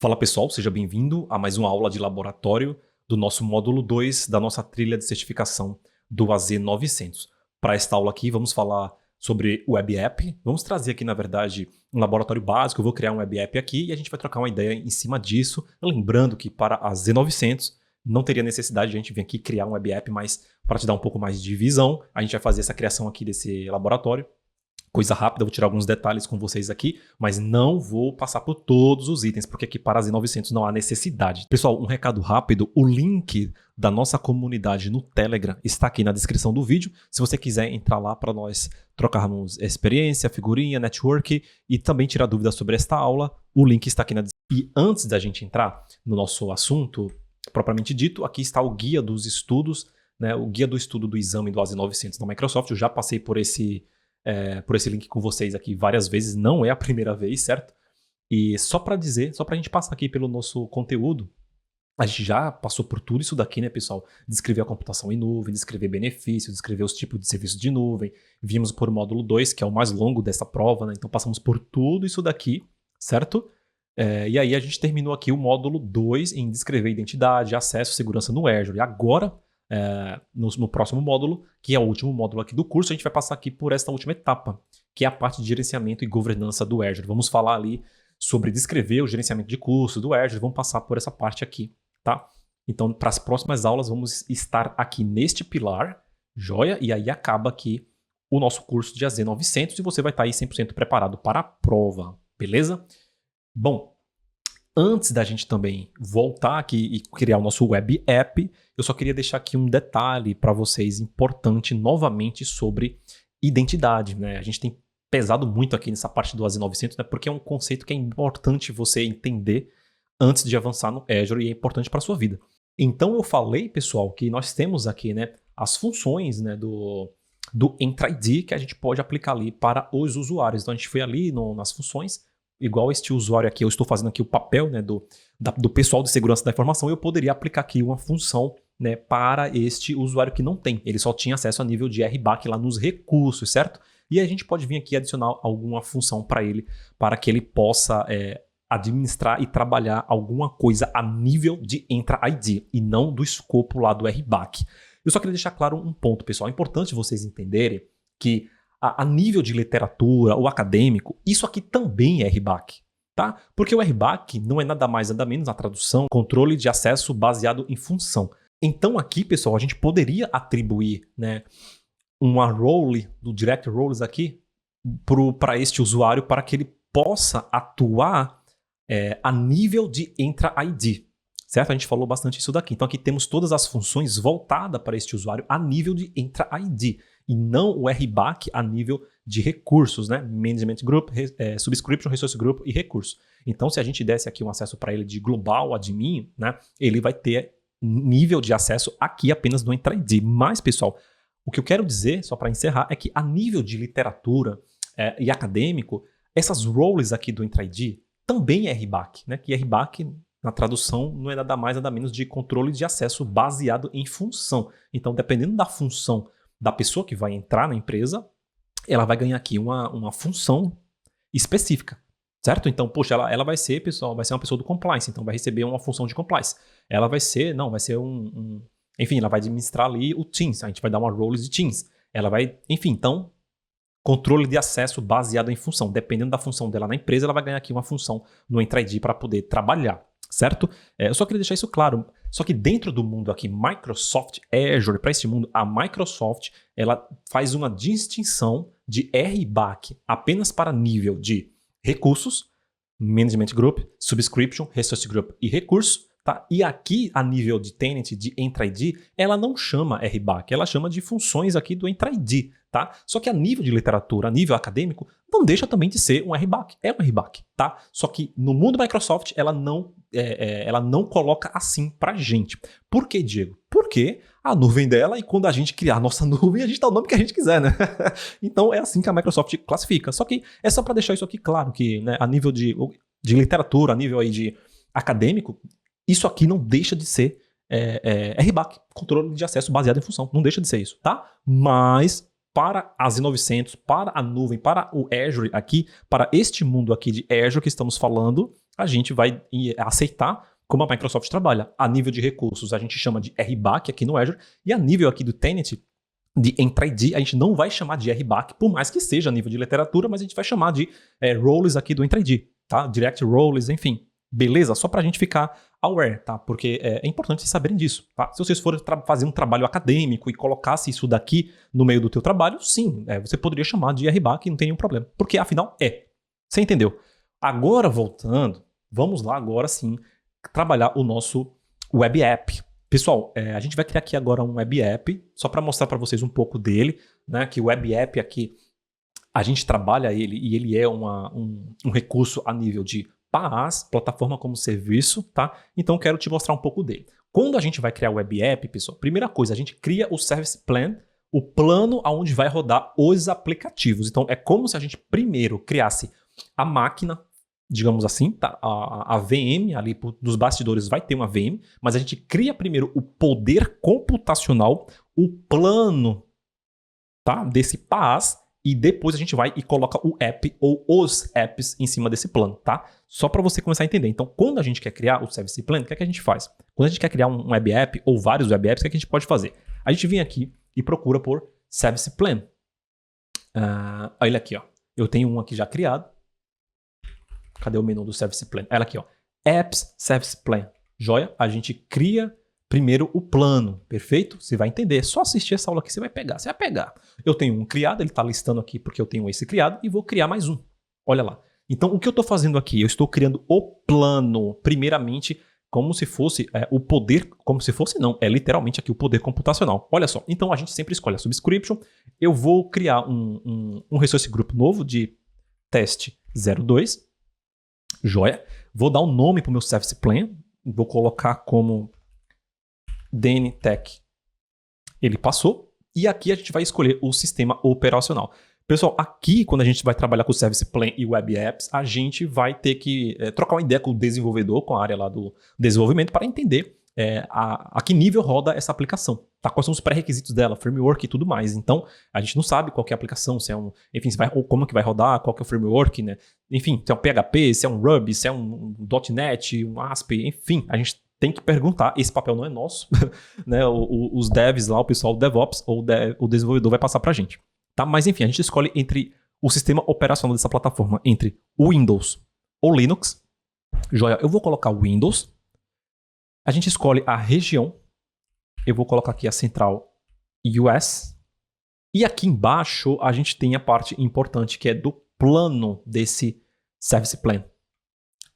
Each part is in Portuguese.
Fala pessoal, seja bem-vindo a mais uma aula de laboratório do nosso módulo 2 da nossa trilha de certificação do AZ900. Para esta aula aqui vamos falar sobre Web App, vamos trazer aqui na verdade um laboratório básico, eu vou criar um Web App aqui e a gente vai trocar uma ideia em cima disso, lembrando que para a Z900 não teria necessidade de a gente vir aqui criar um Web App, mas para te dar um pouco mais de visão, a gente vai fazer essa criação aqui desse laboratório. Coisa rápida, vou tirar alguns detalhes com vocês aqui, mas não vou passar por todos os itens, porque aqui para a Z900 não há necessidade. Pessoal, um recado rápido, o link da nossa comunidade no Telegram está aqui na descrição do vídeo. Se você quiser entrar lá para nós trocarmos experiência, figurinha, network e também tirar dúvidas sobre esta aula, o link está aqui na descrição. E antes da gente entrar no nosso assunto, propriamente dito, aqui está o guia dos estudos, né, o guia do estudo do exame do AZ900 da Microsoft. Eu já passei por esse link com vocês aqui várias vezes, não é a primeira vez, certo? E só para dizer, só para a gente passar aqui pelo nosso conteúdo, a gente já passou por tudo isso daqui, né, pessoal? Descrever a computação em nuvem, descrever benefícios, descrever os tipos de serviços de nuvem, vimos por módulo 2, que é o mais longo dessa prova, né? Então passamos por tudo isso daqui, certo? E aí a gente terminou aqui o módulo 2 em descrever identidade, acesso, segurança no Azure. E agora, no próximo módulo, que é o último módulo aqui do curso, a gente vai passar aqui por esta última etapa, que é a parte de gerenciamento e governança do Azure. Vamos falar ali sobre descrever o gerenciamento de custos do Azure, vamos passar por essa parte aqui, tá? Então, para as próximas aulas, vamos estar aqui neste pilar, joia? E aí acaba aqui o nosso curso de AZ900 e você vai estar aí 100% preparado para a prova, beleza? Bom, antes da gente também voltar aqui e criar o nosso Web App, eu só queria deixar aqui um detalhe para vocês importante novamente sobre identidade, né? A gente tem pesado muito aqui nessa parte do AZ900, né? Porque é um conceito que é importante você entender antes de avançar no Azure e é importante para a sua vida. Então eu falei, pessoal, que nós temos aqui, né, as funções, né, do Entra ID que a gente pode aplicar ali para os usuários. Então a gente foi ali nas funções, igual este usuário aqui, eu estou fazendo aqui o papel, né, do pessoal de segurança da informação, eu poderia aplicar aqui uma função, né, para este usuário que não tem. Ele só tinha acesso a nível de RBAC lá nos recursos, certo? E a gente pode vir aqui adicionar alguma função para ele, para que ele possa administrar e trabalhar alguma coisa a nível de Entra ID e não do escopo lá do RBAC. Eu só queria deixar claro um ponto, pessoal. É importante vocês entenderem que a nível de literatura ou acadêmico, isso aqui também é RBAC, tá? Porque o RBAC não é nada mais nada menos, na tradução, controle de acesso baseado em função. Então aqui, pessoal, a gente poderia atribuir, né, uma role, do Direct Roles aqui, para este usuário, para que ele possa atuar a nível de Entra ID, certo? A gente falou bastante isso daqui. Então aqui temos todas as funções voltadas para este usuário a nível de Entra ID, e não o RBAC a nível de recursos, né? Management Group, Subscription, Resource Group e recurso. Então, se a gente desse aqui um acesso para ele de global admin, né, ele vai ter nível de acesso aqui apenas no Entra ID. Mas, pessoal, o que eu quero dizer, só para encerrar, é que a nível de literatura e acadêmico, essas roles aqui do Entra ID também é RBAC, né? Que RBAC, na tradução, não é nada mais nada menos de controle de acesso baseado em função. Então, dependendo da função da pessoa que vai entrar na empresa, ela vai ganhar aqui uma função específica, certo? Então, poxa, ela vai ser, pessoal, vai ser uma pessoa do compliance, então vai receber uma função de compliance. Ela vai ser, enfim, ela vai administrar ali o Teams, a gente vai dar uma role de Teams. Ela vai, enfim, então, controle de acesso baseado em função. Dependendo da função dela na empresa, ela vai ganhar aqui uma função no Entra ID para poder trabalhar, certo? Eu só queria deixar isso claro. Só que dentro do mundo aqui, Microsoft Azure, para esse mundo, a Microsoft ela faz uma distinção de RBAC apenas para nível de recursos, Management Group, Subscription, Resource Group e recurso. Tá? E aqui, a nível de Tenant, de Entra ID, ela não chama RBAC, ela chama de funções aqui do Entra ID. Tá? Só que a nível de literatura, a nível acadêmico, não deixa também de ser um RBAC. É um RBAC, tá? Só que no mundo Microsoft, ela não coloca assim pra gente. Por que, Diego? Porque a nuvem dela, e quando a gente criar a nossa nuvem, a gente dá o nome que a gente quiser, né? Então é assim que a Microsoft classifica. Só que é só para deixar isso aqui claro, que, né, a nível de literatura, a nível aí de acadêmico, isso aqui não deixa de ser RBAC, controle de acesso baseado em função. Não deixa de ser isso, tá? Mas para a Z900, para a nuvem, para o Azure aqui, para este mundo aqui de Azure que estamos falando, a gente vai aceitar como a Microsoft trabalha. A nível de recursos, a gente chama de RBAC aqui no Azure, e a nível aqui do Tenant, de Entra-ID, a gente não vai chamar de RBAC, por mais que seja a nível de literatura, mas a gente vai chamar de roles aqui do Entra-ID, tá? Direct roles, enfim. Beleza? Só pra gente ficar aware, tá? Porque é importante vocês saberem disso, tá? Se vocês forem fazer um trabalho acadêmico e colocasse isso daqui no meio do teu trabalho, sim, você poderia chamar de RBAC, não tem nenhum problema. Porque, afinal, Você entendeu? Agora, voltando, vamos lá agora sim trabalhar o nosso Web App. Pessoal, a gente vai criar aqui agora um Web App, só para mostrar para vocês um pouco dele, né? Que o Web App aqui, a gente trabalha ele e ele é um recurso a nível de PaaS, plataforma como serviço, tá? Então eu quero te mostrar um pouco dele. Quando a gente vai criar o Web App, pessoal, primeira coisa, a gente cria o Service Plan, o plano aonde vai rodar os aplicativos. Então é como se a gente primeiro criasse a máquina, digamos assim, tá? A VM ali dos bastidores vai ter uma VM, mas a gente cria primeiro o poder computacional, o plano, tá? Desse PaaS, e depois a gente vai e coloca o app ou os apps em cima desse plano, tá? Só para você começar a entender. Então, quando a gente quer criar o Service Plan, o que é que a gente faz? Quando a gente quer criar um web app ou vários web apps, o que é que a gente pode fazer? A gente vem aqui e procura por Service Plan. Olha aqui, ó. Eu tenho um aqui já criado. Cadê o menu do Service Plan? Olha aqui, ó. Apps Service Plan. Joia? A gente cria primeiro o plano, perfeito? Você vai entender. É só assistir essa aula aqui, você vai pegar. Você vai pegar. Eu tenho um criado, ele está listando aqui porque eu tenho esse criado e vou criar mais um. Olha lá. Então, o que eu estou fazendo aqui? Eu estou criando o plano, primeiramente, como se fosse o poder, como se fosse não, é literalmente aqui o poder computacional. Olha só, então a gente sempre escolhe a subscription. Eu vou criar um resource group novo de teste 02. Joia. Vou dar um nome para o meu Service Plan. Vou colocar como DNTech. Ele passou. E aqui a gente vai escolher o sistema operacional. Pessoal, aqui quando a gente vai trabalhar com o Service Plan e Web Apps, a gente vai ter que trocar uma ideia com o desenvolvedor, com a área lá do desenvolvimento, para entender a que nível roda essa aplicação. Tá? Quais são os pré-requisitos dela, framework e tudo mais. Então, a gente não sabe qual que é a aplicação, se é enfim, como que vai rodar, qual que é o framework, né? Enfim, se é um PHP, se é um Ruby, se é um .NET, um ASP, enfim, a gente tem que perguntar. Esse papel não é nosso, né? Os devs lá, o pessoal do DevOps ou o desenvolvedor vai passar pra gente. Tá? Mas enfim, a gente escolhe entre o sistema operacional dessa plataforma, entre o Windows ou Linux. Joia, eu vou colocar o Windows. A gente escolhe a região. Eu vou colocar aqui a central US. E aqui embaixo a gente tem a parte importante que é do plano desse Service Plan.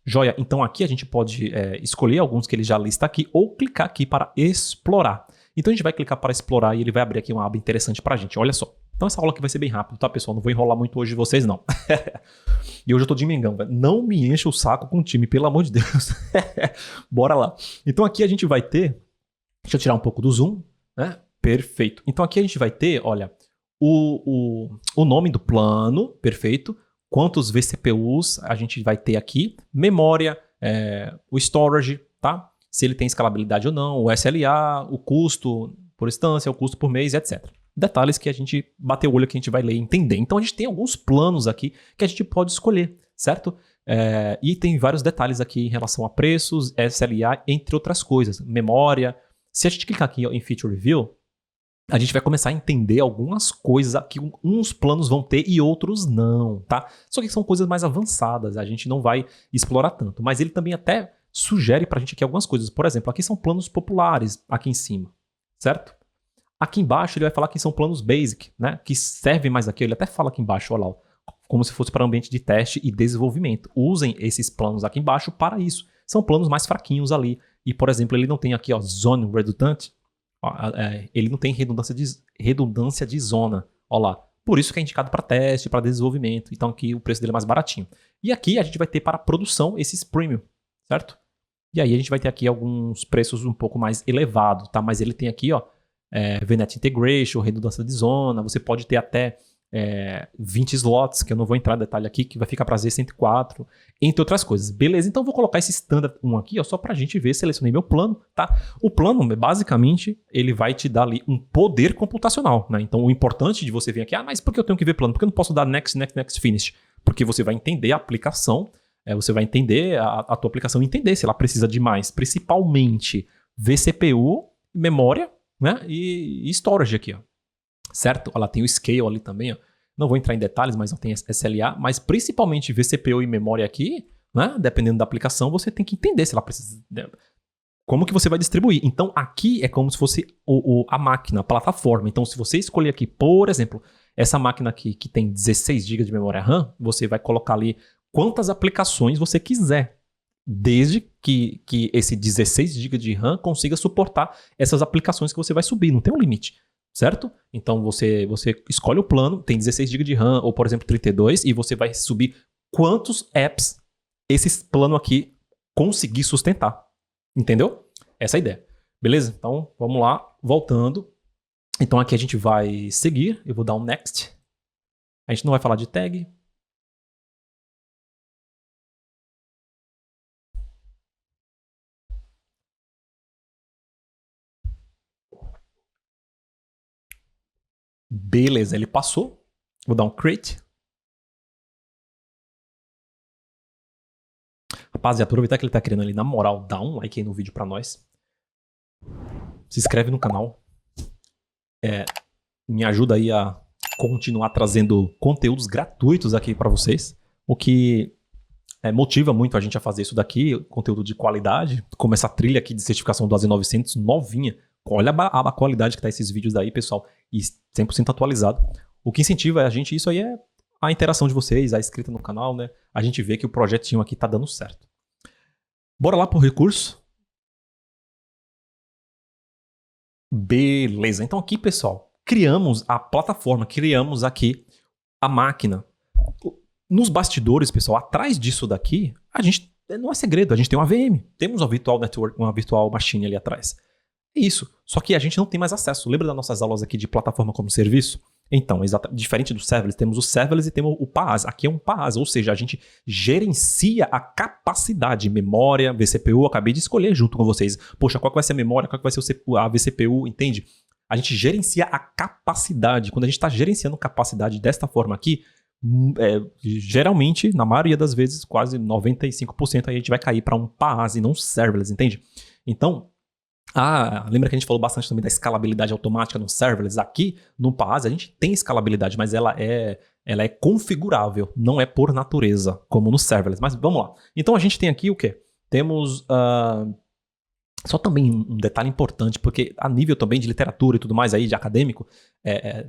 Joia, então aqui a gente pode escolher alguns que ele já lista aqui ou clicar aqui para explorar. Então a gente vai clicar para explorar e ele vai abrir aqui uma aba interessante para a gente. Olha só. Então essa aula aqui vai ser bem rápido, tá, pessoal? Não vou enrolar muito hoje vocês, não. E hoje eu tô de Mengão, velho. Não me encha o saco com o time, pelo amor de Deus. Bora lá. Então aqui a gente vai ter... Deixa eu tirar um pouco do zoom, né? Perfeito. Então aqui a gente vai ter, olha, o nome do plano, perfeito. Quantos vCPUs a gente vai ter aqui. Memória, o storage, tá? Se ele tem escalabilidade ou não, o SLA, o custo por instância, o custo por mês, etc. Detalhes que a gente bater o olho que a gente vai ler e entender. Então a gente tem alguns planos aqui que a gente pode escolher, certo? E tem vários detalhes aqui em relação a preços, SLA, entre outras coisas. Memória. Se a gente clicar aqui em Feature Review, a gente vai começar a entender algumas coisas que uns planos vão ter e outros não, tá? Só que são coisas mais avançadas, a gente não vai explorar tanto. Mas ele também até sugere pra gente aqui algumas coisas. Por exemplo, aqui são planos populares, aqui em cima, certo? Aqui embaixo ele vai falar que são planos basic, né? Que servem mais aqui. Ele até fala aqui embaixo, olha lá, como se fosse para ambiente de teste e desenvolvimento. Usem esses planos aqui embaixo para isso. São planos mais fraquinhos ali. E, por exemplo, ele não tem aqui, ó, Zone Redundant. Ele não tem redundância de zona. Olha lá. Por isso que é indicado para teste, para desenvolvimento. Então aqui o preço dele é mais baratinho. E aqui a gente vai ter para produção esses premium, certo? E aí a gente vai ter aqui alguns preços um pouco mais elevados, tá? Mas ele tem aqui, ó, VNet Integration, redundância de zona. Você pode ter até 20 slots, que eu não vou entrar em detalhe aqui, que vai ficar para Z104, entre outras coisas. Beleza, então eu vou colocar esse standard 1 aqui, ó, só pra gente ver, selecionei meu plano, tá? O plano, basicamente, ele vai te dar ali um poder computacional, né? Então o importante de você vir aqui, mas por que eu tenho que ver plano? Por que eu não posso dar next, next, next, finish? Porque você vai entender a aplicação você vai entender a tua aplicação, entender se ela precisa de mais, principalmente vCPU, memória, né, e storage aqui, ó. Certo? Ela tem o scale ali também, ó. Não vou entrar em detalhes, mas ela tem SLA, mas principalmente vCPU e memória aqui, né, dependendo da aplicação, você tem que entender se ela precisa, como que você vai distribuir. Então, aqui é como se fosse a máquina, a plataforma. Então, se você escolher aqui, por exemplo, essa máquina aqui que tem 16 GB de memória RAM, você vai colocar ali quantas aplicações você quiser, desde que esse 16 GB de RAM consiga suportar essas aplicações que você vai subir. Não tem um limite, certo? Então, você escolhe o plano, tem 16 GB de RAM, ou, por exemplo, 32, e você vai subir quantos apps esse plano aqui conseguir sustentar. Entendeu? Essa é a ideia. Beleza? Então, vamos lá. Voltando. Então, aqui a gente vai seguir. Eu vou dar um next. A gente não vai falar de tag. Beleza, ele passou. Vou dar um create. Rapaziada, aproveitar que ele tá querendo ali, na moral, dá um like aí no vídeo pra nós. Se inscreve no canal. Me ajuda aí a continuar trazendo conteúdos gratuitos aqui pra vocês. O que motiva muito a gente a fazer isso daqui, conteúdo de qualidade. Como essa trilha aqui de certificação do AZ900, novinha. Olha a qualidade que tá esses vídeos daí, pessoal. E 100% atualizado. O que incentiva a gente, isso aí é a interação de vocês, a inscrita no canal, né? A gente vê que o projetinho aqui tá dando certo. Bora lá pro recurso. Beleza. Então aqui, pessoal, criamos a plataforma, criamos aqui a máquina. Nos bastidores, pessoal, atrás disso daqui, a gente, não é segredo, a gente tem uma VM. Temos uma virtual network, uma virtual machine ali atrás. É isso. Só que a gente não tem mais acesso. Lembra das nossas aulas aqui de plataforma como serviço? Então, diferente do serverless, temos o serverless e temos o PaaS. Aqui é um PaaS, ou seja, a gente gerencia a capacidade, memória, vCPU. Acabei de escolher junto com vocês. Poxa, qual que vai ser a memória, qual que vai ser a vCPU, entende? A gente gerencia a capacidade. Quando a gente está gerenciando capacidade desta forma aqui, geralmente, na maioria das vezes, quase 95%, a gente vai cair para um PaaS e não serverless, entende? Então, lembra que a gente falou bastante também da escalabilidade automática no serverless? Aqui no PaaS a gente tem escalabilidade, mas ela é configurável, não é por natureza, como no serverless. Mas vamos lá. Então a gente tem aqui o quê? Temos só também um detalhe importante, porque a nível também de literatura e tudo mais aí, de acadêmico,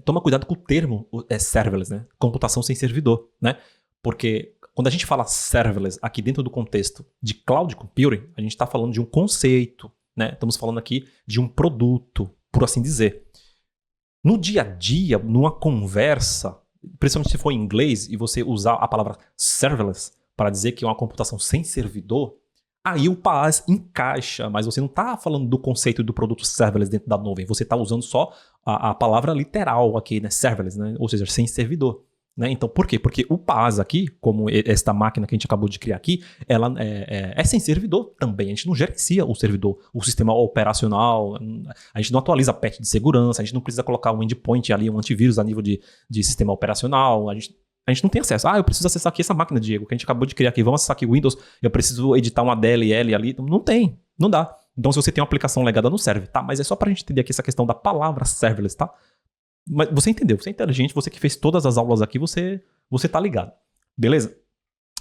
toma cuidado com o termo serverless, né? Computação sem servidor, né? Porque quando a gente fala serverless aqui dentro do contexto de cloud computing, a gente está falando de um conceito, né? Estamos falando aqui de um produto, por assim dizer. No dia a dia, numa conversa, principalmente se for em inglês e você usar a palavra serverless para dizer que é uma computação sem servidor, aí o PaaS encaixa, mas você não está falando do conceito do produto serverless dentro da nuvem, você está usando só a palavra literal aqui, né? Serverless, né? Ou seja, sem servidor. Né? Então, por quê? Porque o PaaS aqui, como esta máquina que a gente acabou de criar aqui, ela é sem servidor também. A gente não gerencia o servidor, o sistema operacional, a gente não atualiza a patch de segurança, a gente não precisa colocar um endpoint ali, um antivírus a nível de sistema operacional, a gente não tem acesso. Eu preciso acessar aqui essa máquina, Diego, que a gente acabou de criar aqui. Vamos acessar aqui o Windows, eu preciso editar uma DLL ali. Não tem, não dá. Então, se você tem uma aplicação legada, não serve, tá? Mas é só pra gente entender aqui essa questão da palavra serverless, tá? Mas você entendeu, você é inteligente, você que fez todas as aulas aqui, você tá ligado. Beleza?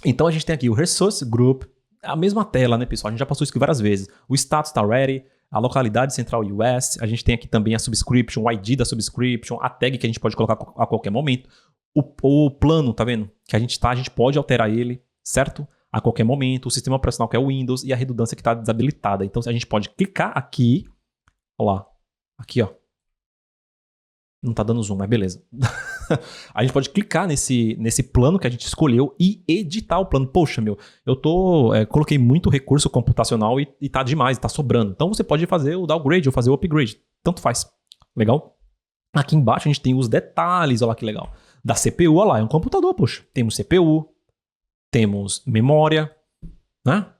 Então a gente tem aqui o Resource Group, a mesma tela, né, pessoal? A gente já passou isso aqui várias vezes. O status está ready, a localidade central US, a gente tem aqui também a subscription, o ID da subscription, a tag que a gente pode colocar a qualquer momento. O plano, tá vendo? Que a gente pode alterar ele, certo? A qualquer momento. O sistema operacional que é o Windows e a redundância que está desabilitada. Então a gente pode clicar aqui, olha lá, aqui ó. Não tá dando zoom, mas beleza. A gente pode clicar nesse plano que a gente escolheu e editar o plano. Poxa, eu coloquei muito recurso computacional e tá demais, tá sobrando. Então você pode fazer o downgrade ou fazer o upgrade. Tanto faz. Legal? Aqui embaixo a gente tem os detalhes, olha lá que legal. Da CPU, olha lá, é um computador, poxa. Temos CPU, temos memória, né?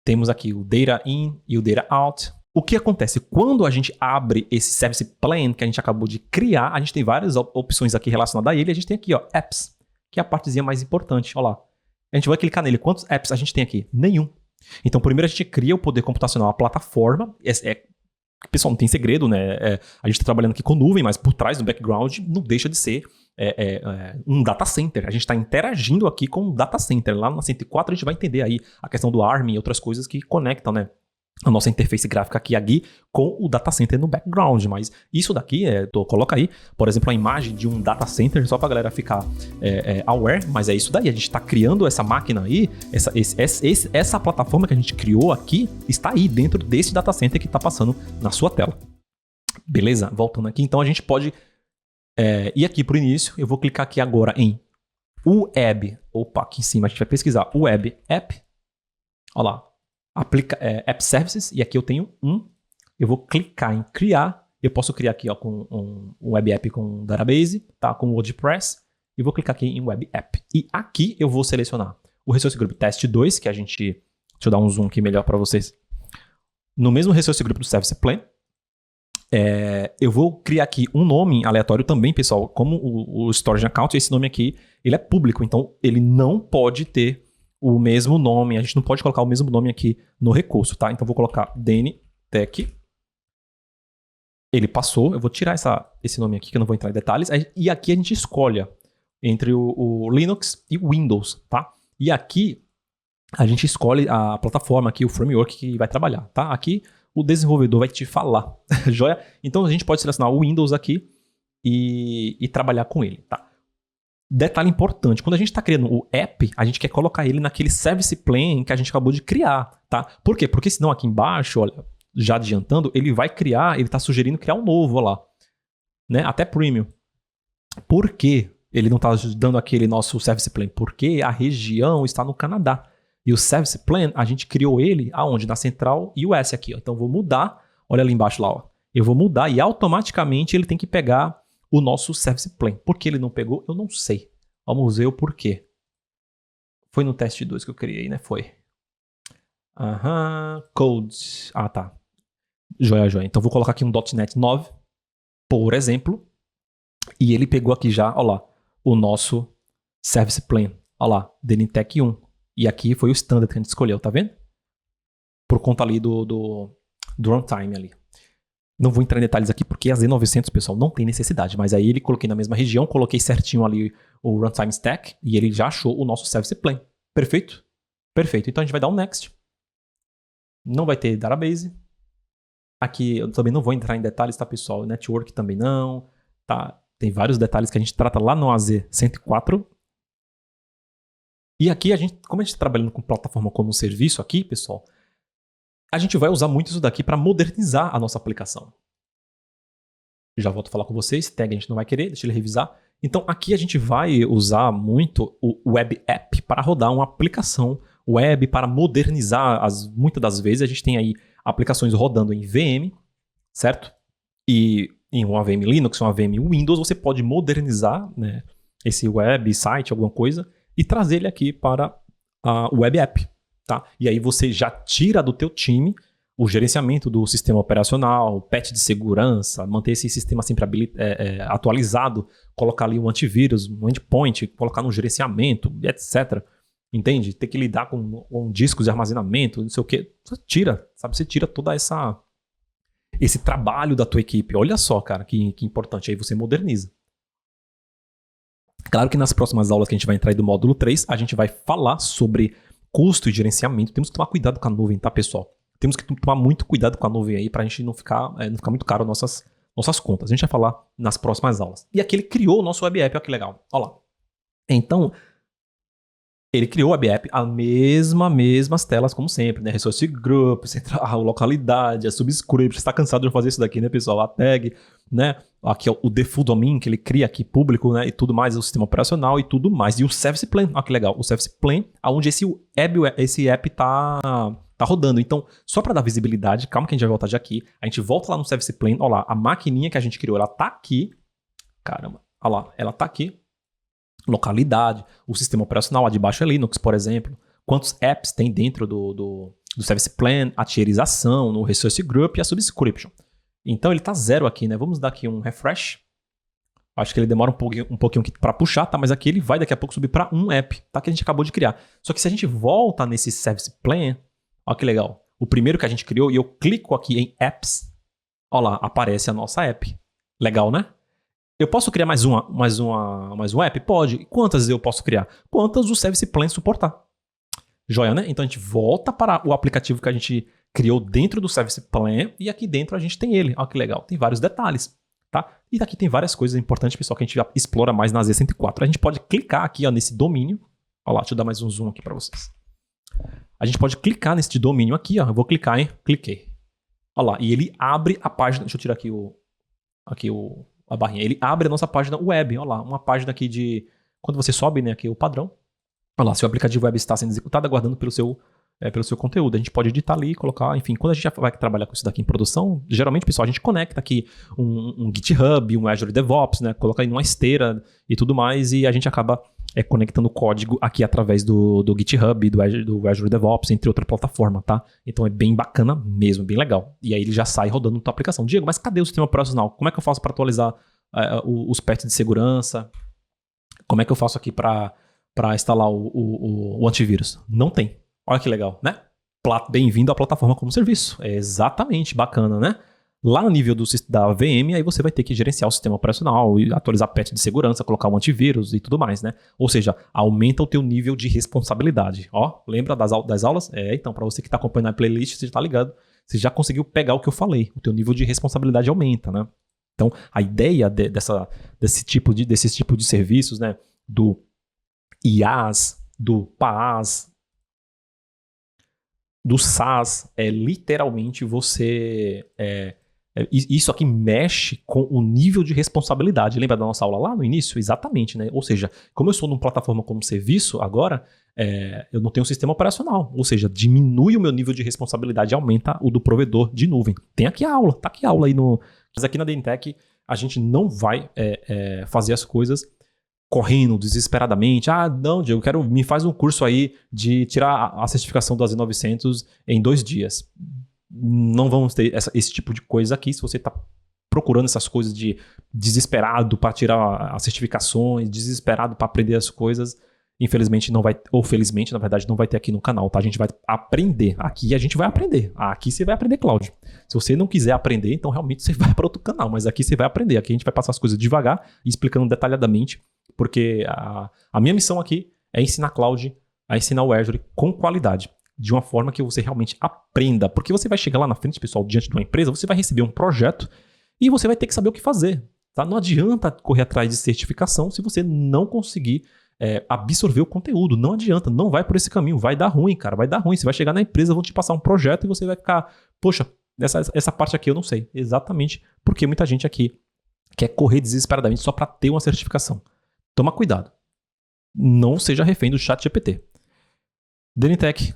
Temos aqui o data in e o data out. O que acontece? Quando a gente abre esse Service Plan que a gente acabou de criar, a gente tem várias opções aqui relacionadas a ele. A gente tem aqui, ó, Apps, que é a partezinha mais importante. Olha lá. A gente vai clicar nele. Quantos apps a gente tem aqui? Nenhum. Então, primeiro a gente cria o poder computacional, a plataforma. Pessoal, não tem segredo, né? A gente está trabalhando aqui com nuvem, mas por trás do background não deixa de ser um data center. A gente está interagindo aqui com um data center. Lá na 104 a gente vai entender aí a questão do ARM e outras coisas que conectam, né? A nossa interface gráfica aqui com o data center no background, mas isso daqui, coloca aí, por exemplo, a imagem de um data center, só pra galera ficar aware, mas é isso daí, a gente tá criando essa máquina aí, essa plataforma que a gente criou aqui, está aí dentro desse data center que tá passando na sua tela. Beleza? Voltando aqui, então a gente pode ir aqui pro início, eu vou clicar aqui agora em Web, aqui em cima a gente vai pesquisar Web App, olha lá, App Services, e aqui eu tenho eu vou clicar em criar, eu posso criar aqui com um Web App com Database, tá, com WordPress, e vou clicar aqui em Web App. E aqui eu vou selecionar o Resource Group Test 2, que deixa eu dar um zoom aqui melhor para vocês, no mesmo Resource Group do Service Plan. Eu vou criar aqui um nome aleatório também, pessoal, como o Storage Account, esse nome aqui, ele é público, então ele não pode ter o mesmo nome, a gente não pode colocar o mesmo nome aqui no recurso, tá? Então eu vou colocar DNTech. Ele passou, eu vou tirar esse nome aqui, que eu não vou entrar em detalhes. E aqui a gente escolhe entre o Linux e o Windows, tá? E aqui a gente escolhe a plataforma aqui, o framework que vai trabalhar, tá? Aqui o desenvolvedor vai te falar, joia? Então a gente pode selecionar o Windows aqui e trabalhar com ele, tá? Detalhe importante, quando a gente está criando o app, a gente quer colocar ele naquele service plan que a gente acabou de criar, tá? Por quê? Porque senão aqui embaixo, olha, já adiantando, ele vai criar, ele está sugerindo criar um novo, olha lá, né? Até premium. Por quê? Ele não está dando aquele nosso service plan? Porque a região está no Canadá. E o service plan, a gente criou ele aonde? Na Central US aqui, ó. Então eu vou mudar, olha ali embaixo lá, ó. Eu vou mudar e automaticamente ele tem que pegar o nosso service plan. Por que ele não pegou? Eu não sei. Vamos ver o porquê. Foi no teste 2 que eu criei, né? Foi. Codes. Ah, tá. Joia. Então vou colocar aqui um .NET 9, por exemplo. E ele pegou aqui já, olha lá, o nosso service plan. Olha lá, DNTech 1. E aqui foi o standard que a gente escolheu, tá vendo? Por conta ali do runtime ali. Não vou entrar em detalhes aqui porque a Z900, pessoal, não tem necessidade. Mas aí ele coloquei na mesma região, coloquei certinho ali o runtime stack e ele já achou o nosso service plan. Perfeito? Perfeito. Então a gente vai dar um next. Não vai ter database. Aqui eu também não vou entrar em detalhes, tá, pessoal? Network também não. Tá? Tem vários detalhes que a gente trata lá no AZ104. E aqui, como a gente está trabalhando com plataforma como um serviço aqui, pessoal, a gente vai usar muito isso daqui para modernizar a nossa aplicação. Já volto a falar com vocês, tag a gente não vai querer, deixa ele revisar. Então aqui a gente vai usar muito o Web App para rodar uma aplicação web, para modernizar. Muitas das vezes a gente tem aí aplicações rodando em VM, certo? E em uma VM Linux, uma VM Windows, você pode modernizar, né, esse web site, alguma coisa, e trazer ele aqui para a Web App. Tá? E aí você já tira do teu time o gerenciamento do sistema operacional, patch de segurança, manter esse sistema sempre atualizado, colocar ali um antivírus, um endpoint, colocar no gerenciamento, etc. Entende? Ter que lidar com discos de armazenamento, não sei o quê. Você tira, sabe? Você tira toda esse trabalho da tua equipe. Olha só, cara, que importante. Aí você moderniza. Claro que nas próximas aulas que a gente vai entrar aí do módulo 3, a gente vai falar sobre custo e gerenciamento. Temos que tomar cuidado com a nuvem, tá, pessoal? Temos que tomar muito cuidado com a nuvem aí pra gente não ficar muito caro nossas contas. A gente vai falar nas próximas aulas. E aqui ele criou o nosso Web App, olha que legal. Olha lá. Então, ele criou o Web App, as mesmas telas como sempre, né? Resource Group, a localidade, a subscript. Você está cansado de fazer isso daqui, né, pessoal? A tag, né? Aqui é o default domain que ele cria aqui público, né? E tudo mais, o sistema operacional e tudo mais. E o Service Plan, olha que legal. O Service Plan, onde esse app tá rodando. Então, só para dar visibilidade, calma que a gente vai voltar já aqui. A gente volta lá no Service Plan, olha lá, a maquininha que a gente criou, ela tá aqui. Caramba, olha lá, ela tá aqui. Localidade, o sistema operacional, lá de baixo é Linux, por exemplo. Quantos apps tem dentro do Service Plan, a tierização, no Resource Group e a subscription. Então ele está 0 aqui, né? Vamos dar aqui um refresh. Acho que ele demora um pouquinho para puxar, tá? Mas aqui ele vai daqui a pouco subir para um app, tá? Que a gente acabou de criar. Só que se a gente volta nesse Service Plan, olha que legal. O primeiro que a gente criou, e eu clico aqui em Apps, olha lá, aparece a nossa app. Legal, né? Eu posso criar mais um app? Pode. Quantas eu posso criar? Quantas o Service Plan suportar. Joia, né? Então a gente volta para o aplicativo que a gente criou dentro do Service Plan e aqui dentro a gente tem ele. Olha que legal. Tem vários detalhes. Tá? E daqui tem várias coisas importantes, pessoal, que a gente explora mais na Z104. A gente pode clicar aqui ó, nesse domínio. Olha lá, deixa eu dar mais um zoom aqui para vocês. A gente pode clicar nesse domínio aqui. Ó. Eu vou clicar, hein? Cliquei. Olha lá, e ele abre a página. Deixa eu tirar aqui a barrinha. Ele abre a nossa página web. Olha lá, uma página aqui de... Quando você sobe, né, aqui o padrão. Olha lá, seu aplicativo web está sendo executado, aguardando pelo seu conteúdo. A gente pode editar ali, colocar, enfim, quando a gente já vai trabalhar com isso daqui em produção, geralmente, pessoal, a gente conecta aqui um GitHub, um Azure DevOps, né? Coloca aí numa esteira e tudo mais, e a gente acaba conectando o código aqui através do GitHub, do Azure DevOps, entre outra plataforma, tá? Então é bem bacana mesmo, bem legal. E aí ele já sai rodando na tua aplicação. Diego, mas cadê o sistema operacional? Como é que eu faço para atualizar os patches de segurança? Como é que eu faço aqui para instalar o antivírus? Não tem. Olha que legal, né? Bem-vindo à plataforma como serviço. É exatamente bacana, né? Lá no nível da VM, aí você vai ter que gerenciar o sistema operacional, e atualizar patch de segurança, colocar um antivírus e tudo mais, né? Ou seja, aumenta o teu nível de responsabilidade. Ó, lembra das aulas? Então, para você que está acompanhando a playlist, você já tá ligado. Você já conseguiu pegar o que eu falei. O teu nível de responsabilidade aumenta, né? Então, a ideia desse tipo de serviços, né? Do IaaS, do PaaS, do SaaS, é literalmente você... isso aqui mexe com o nível de responsabilidade. Lembra da nossa aula lá no início? Exatamente, né? Ou seja, como eu sou numa plataforma como serviço, agora eu não tenho um sistema operacional. Ou seja, diminui o meu nível de responsabilidade e aumenta o do provedor de nuvem. Tem aqui a aula, tá aqui a aula aí no... Mas aqui na Dentec a gente não vai fazer as coisas correndo desesperadamente. Ah, não, Diego, me faz um curso aí de tirar a certificação do AZ900 em 2 dias. Não vamos ter esse tipo de coisa aqui. Se você está procurando essas coisas de desesperado para tirar as certificações, desesperado para aprender as coisas, infelizmente não vai, ou felizmente, na verdade, não vai ter aqui no canal, tá? A gente vai aprender. Aqui a gente vai aprender. Aqui você vai aprender cloud. Se você não quiser aprender, então realmente você vai para outro canal, mas aqui você vai aprender. Aqui a gente vai passar as coisas devagar e explicando detalhadamente, porque a minha missão aqui é ensinar cloud, a ensinar o Azure com qualidade, de uma forma que você realmente aprenda. Porque você vai chegar lá na frente, pessoal, diante de uma empresa, você vai receber um projeto e você vai ter que saber o que fazer. Tá? Não adianta correr atrás de certificação se você não conseguir absorver o conteúdo. Não adianta, não vai por esse caminho. Vai dar ruim, cara, vai dar ruim. Você vai chegar na empresa, vão te passar um projeto e você vai ficar, poxa, essa parte aqui eu não sei. Exatamente porque muita gente aqui quer correr desesperadamente só para ter uma certificação. Toma cuidado. Não seja refém do ChatGPT. Dentec,